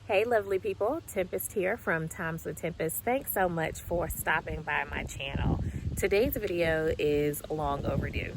Hey lovely people, Tempest here from Times with Tempest. Thanks so much for stopping by my channel. Today's video is long overdue.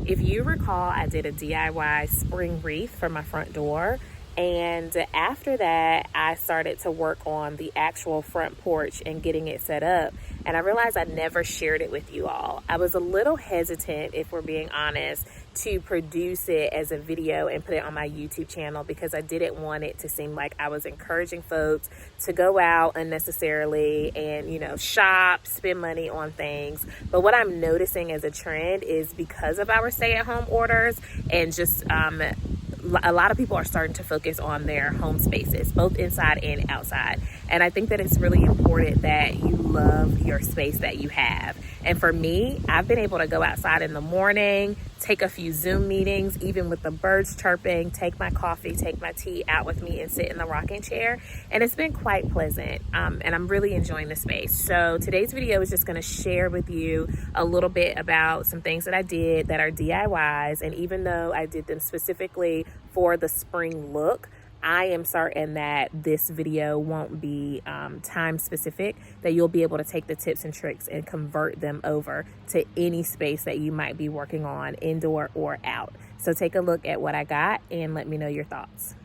If you recall, I did a DIY spring wreath for my front door, and after that I started to work on the actual front porch and getting it set up, and I realized I never shared it with you all. I was a little hesitant, if we're being honest, to produce it as a video and put it on my YouTube channel because I didn't want it to seem like I was encouraging folks to go out unnecessarily and, shop, spend money on things. But what I'm noticing as a trend is because of our stay-at-home orders and just a lot of people are starting to focus on their home spaces, both inside and outside. And I think that it's really important that you love your space that you have. And for me, I've been able to go outside in the morning, take a few Zoom meetings, even with the birds chirping, take my coffee, take my tea out with me and sit in the rocking chair. And it's been quite pleasant. And I'm really enjoying the space. So today's video is just going to share with you a little bit about some things that I did that are DIYs. And even though I did them specifically for the spring look, I am certain that this video won't be time specific, that you'll be able to take the tips and tricks and convert them over to any space that you might be working on, indoor or out. So take a look at what I got and let me know your thoughts.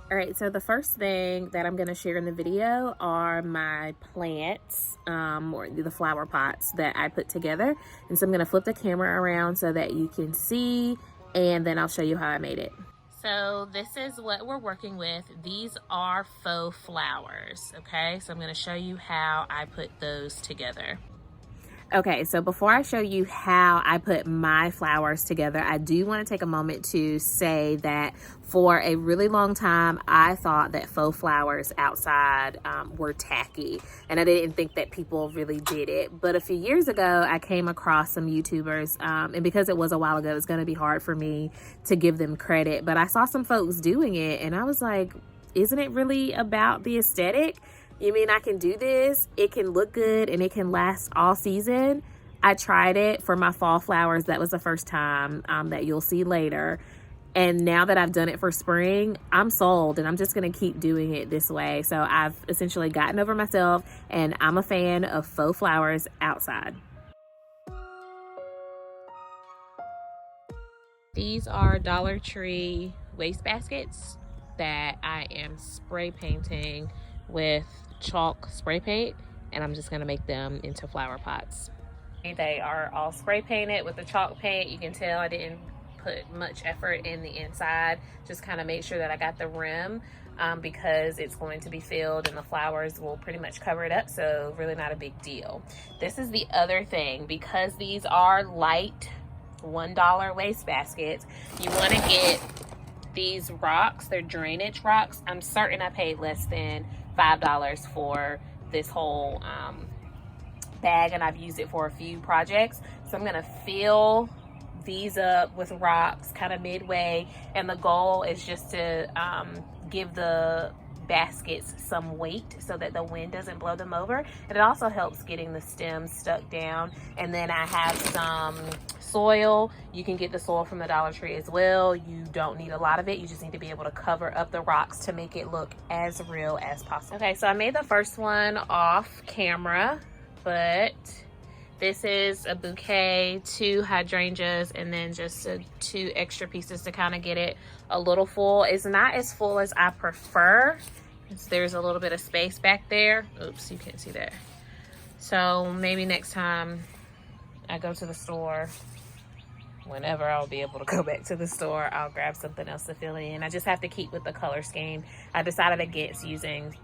All right, so the first thing that I'm going to share in the video are my plants, or the flower pots that I put together. And so I'm going to flip the camera around so that you can see, and then I'll show you how I made it. So this is what we're working with. These are faux flowers, okay? So I'm going to show you how I put those together. Okay, so before I show you how I put my flowers together, I do want to take a moment to say that for a really long time, I thought that faux flowers outside were tacky, and I didn't think that people really did it. But a few years ago, I came across some YouTubers, and because it was a while ago, it's going to be hard for me to give them credit, but I saw some folks doing it, and I was like, isn't it really about the aesthetic? You mean I can do this? It can look good and it can last all season. I tried it for my fall flowers. That was the first time that you'll see later. And now that I've done it for spring, I'm sold, and I'm just going to keep doing it this way. So I've essentially gotten over myself, and I'm a fan of faux flowers outside. These are Dollar Tree waste baskets that I am spray painting with chalk spray paint, and I'm just going to make them into flower pots. They are all spray painted with the chalk paint. You can tell I didn't put much effort in the inside, just kind of make sure that I got the rim because it's going to be filled and the flowers will pretty much cover it up, so really not a big deal. This is the other thing, because these are light $1 waste baskets, you want to get these rocks. They're drainage rocks. I'm certain I paid less than $5 for this whole bag, and I've used it for a few projects. So I'm gonna fill these up with rocks kind of midway, and the goal is just to give the baskets some weight so that the wind doesn't blow them over, and it also helps getting the stems stuck down. And then I have some soil. You can get the soil from the Dollar Tree as well. You don't need a lot of it. You just need to be able to cover up the rocks to make it look as real as possible. Okay, so I made the first one off camera, but this is a bouquet, 2 hydrangeas, and then just 2 extra pieces to kind of get it a little full. It's not as full as I prefer. There's a little bit of space back there. Oops, you can't see that. So maybe next time I go to the store, whenever I'll be able to go back to the store, I'll grab something else to fill it in. I just have to keep with the color scheme. I decided against using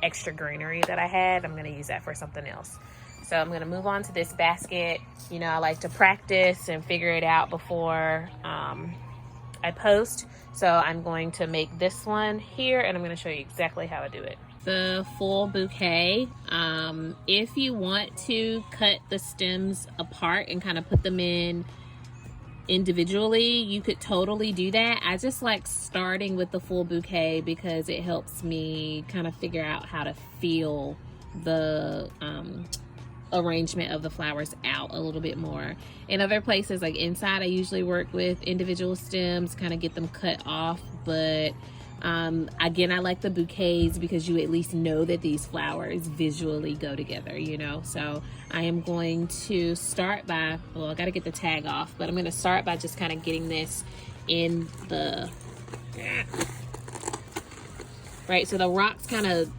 extra greenery that I had. I'm going to use that for something else. So I'm going to move on to this basket. You know, I like to practice and figure it out before I post. So I'm going to make this one here, and I'm going to show you exactly how I do it. The full bouquet. If you want to cut the stems apart and kind of put them in individually, you could totally do that. I just like starting with the full bouquet because it helps me kind of figure out how to feel the arrangement of the flowers out a little bit more. In other places, like inside, I usually work with individual stems, kind of get them cut off. But again, I like the bouquets because you at least know that these flowers visually go together, you know. So I am going to start by, well, I got to get the tag off, but I'm going to start by just kind of getting this in the, right, so the rocks kind of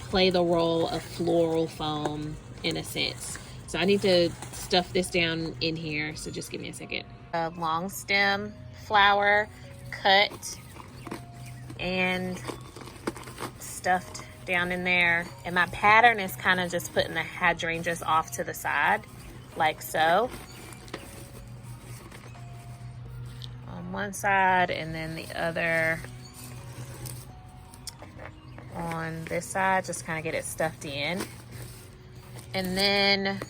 play the role of floral foam in a sense. So I need to stuff this down in here, so just give me a second. A long stem flower cut and stuffed down in there. And my pattern is kind of just putting the hydrangeas off to the side, like so. On one side and then the other on this side, just kind of get it stuffed in. And then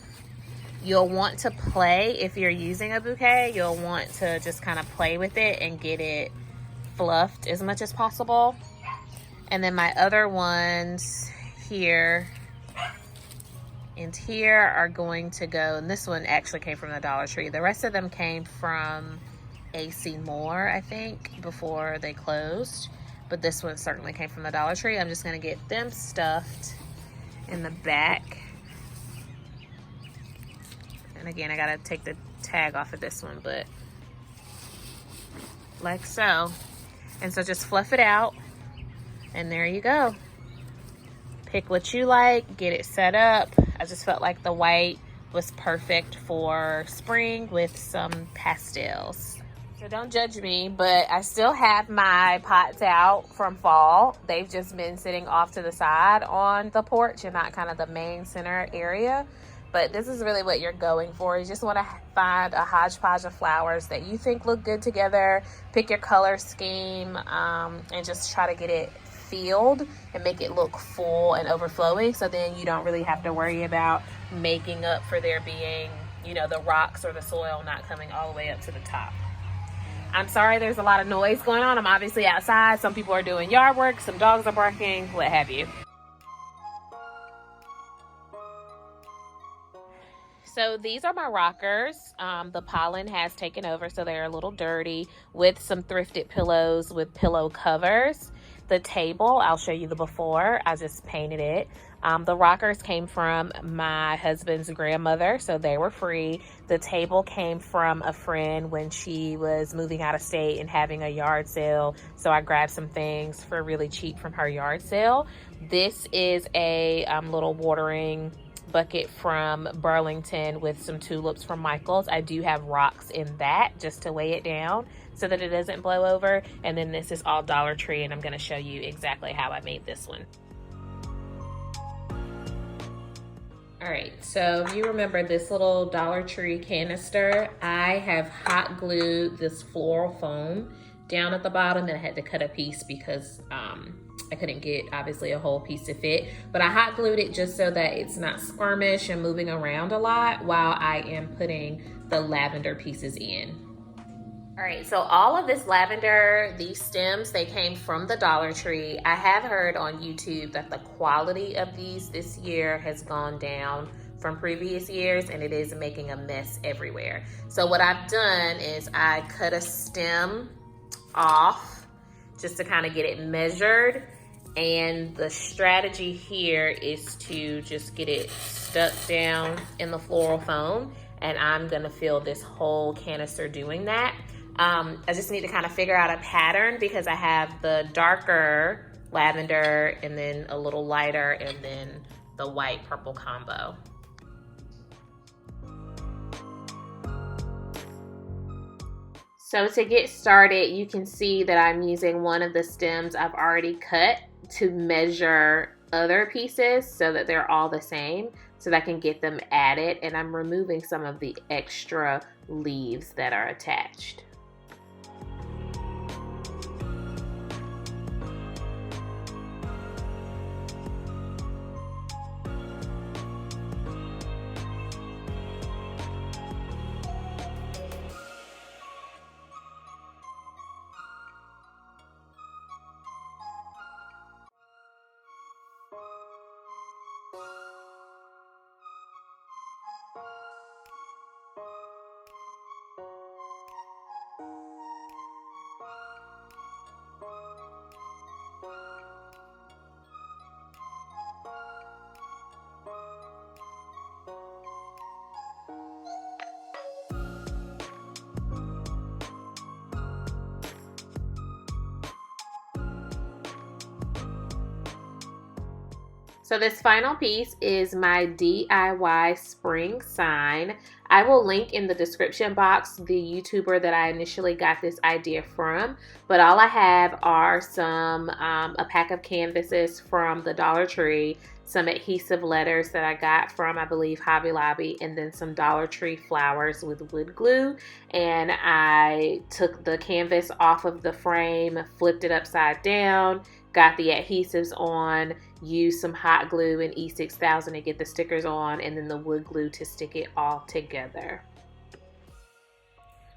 you'll want to play, if you're using a bouquet, you'll want to just kind of play with it and get it fluffed as much as possible. And then my other ones here and here are going to go, and this one actually came from the Dollar Tree. The rest of them came from AC Moore, I think, before they closed. But this one certainly came from the Dollar Tree. I'm just gonna get them stuffed in the back. And again, I gotta take the tag off of this one, but like so. And so just fluff it out, and there you go. Pick what you like, get it set up. I just felt like the white was perfect for spring with some pastels. So don't judge me, but I still have my pots out from fall. They've just been sitting off to the side on the porch and not kind of the main center area. But this is really what you're going for. You just want to find a hodgepodge of flowers that you think look good together. Pick your color scheme and just try to get it filled and make it look full and overflowing. So then you don't really have to worry about making up for there being, you know, the rocks or the soil not coming all the way up to the top. I'm sorry there's a lot of noise going on. I'm obviously outside. Some people are doing yard work. Some dogs are barking, what have you. So these are my rockers. The pollen has taken over, so they're a little dirty, with some thrifted pillows with pillow covers. The table, I'll show you the before. I just painted it. The rockers came from my husband's grandmother, so they were free. The table came from a friend when she was moving out of state and having a yard sale, so I grabbed some things for really cheap from her yard sale. This is a little watering bucket from Burlington with some tulips from Michael's. I do have rocks in that just to weigh it down so that it doesn't blow over. And then this is all Dollar Tree, and I'm going to show you exactly how I made this one. All right, so if you remember this little Dollar Tree canister, I have hot glued this floral foam down at the bottom, and I had to cut a piece because I couldn't get obviously a whole piece to fit, but I hot glued it just so that it's not squirmish and moving around a lot while I am putting the lavender pieces in. All right, so all of this lavender, these stems, they came from the Dollar Tree. I have heard on YouTube that the quality of these this year has gone down from previous years, and it is making a mess everywhere. So what I've done is I cut a stem off just to kind of get it measured. And the strategy here is to just get it stuck down in the floral foam, and I'm gonna fill this whole canister doing that. I just need to kind of figure out a pattern because I have the darker lavender and then a little lighter and then the white purple combo. So to get started, you can see that I'm using one of the stems I've already cut to measure other pieces so that they're all the same, so that I can get them added, and I'm removing some of the extra leaves that are attached. So this final piece is my DIY spring sign. I will link in the description box the YouTuber that I initially got this idea from, but all I have are a pack of canvases from the Dollar Tree, some adhesive letters that I got from, I believe, Hobby Lobby, and then some Dollar Tree flowers with wood glue. And I took the canvas off of the frame, flipped it upside down, got the adhesives on, used some hot glue and E6000 to get the stickers on, and then the wood glue to stick it all together.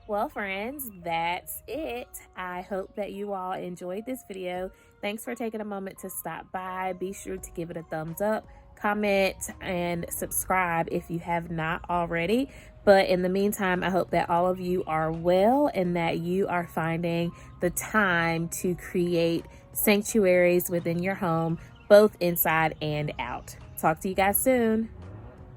Well, friends, that's it. I hope that you all enjoyed this video. Thanks for taking a moment to stop by. Be sure to give it a thumbs up, comment, and subscribe if you have not already. But in the meantime, I hope that all of you are well and that you are finding the time to create sanctuaries within your home, both inside and out. Talk to you guys soon.